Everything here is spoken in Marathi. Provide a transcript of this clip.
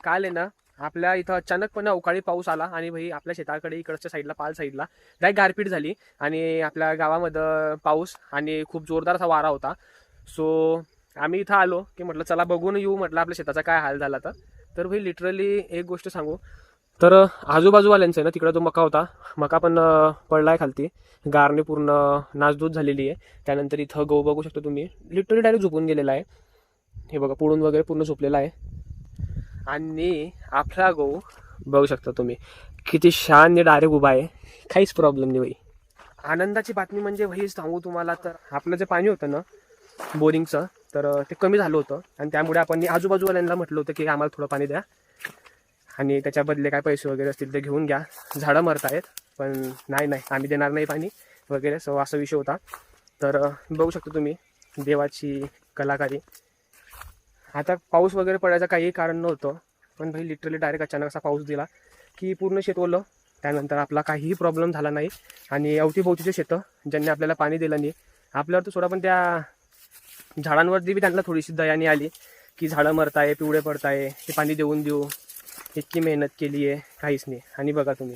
काल आहे ना आपल्या इथं अचानकपणे अवकाळी पाऊस आला आणि भाई आपल्या शेताकडे इकडच्या साईडला पाल साईडला डायरेक्ट गारपीट झाली आणि आपल्या गावामध्ये पाऊस आणि खूप जोरदार असा वारा होता. सो आम्ही इथं आलो की म्हटलं चला बघून येऊ, म्हटलं आपल्या शेताचा काय हाल झाला. तर भाई लिटरली एक गोष्ट सांगू तर आजूबाजूवाल्यांचं आहे ना तिकडं जो मका होता, मका पण पडलाय खालती, गारने पूर्ण नासधूस झालेली आहे. त्यानंतर इथं गहू बघू शकता तुम्ही, लिटरली डायरेक्ट झोपून गेलेला आहे. हे बघा पुढून वगैरे पूर्ण झोपलेला आहे. आणि आपला गहू बघू शकता तुम्ही किती शान डायरेक्ट उभा आहे, काहीच प्रॉब्लेम नाही भाई. आनंदाची बातमी म्हणजे भाई सांगू तुम्हाला तर आपलं जे पाणी होतं ना बोरिंगचं, तर ते कमी झालं होतं आणि त्यामुळे आपण आजूबाजूवाल्यांना म्हटलं होतं की आम्हाला थोडं पाणी द्या आणि त्याच्या बदले काय पैसे वगैरे असतील ते घेऊन घ्या, झाडं मरत आहेत. पण नाही आम्ही देणार नाही पाणी वगैरे, सो असा विषय होता. तर बघू शकता तुम्ही देवाची कलाकारी. आता पाऊस वगैरे पडायचं काही कारण नव्हतं, पण भाई लिटरली डायरेक्ट अचानक असा पाऊस दिला की पूर्ण शेत ओलं. त्यानंतर आपला काहीही प्रॉब्लेम झाला नाही आणि अवतीभोवतीचे शेतं ज्यांनी आपल्याला पाणी दिलं नाही, आपल्यावर तर सोडा पण त्या झाडांवरती बी त्यांना थोडीशी दयानी आली की झाडं मरताय, पिवळे पडताय, हे पाणी देऊन देऊ, इतकी मेहनत केली आहे, काहीच नाही. आणि बघा तुम्ही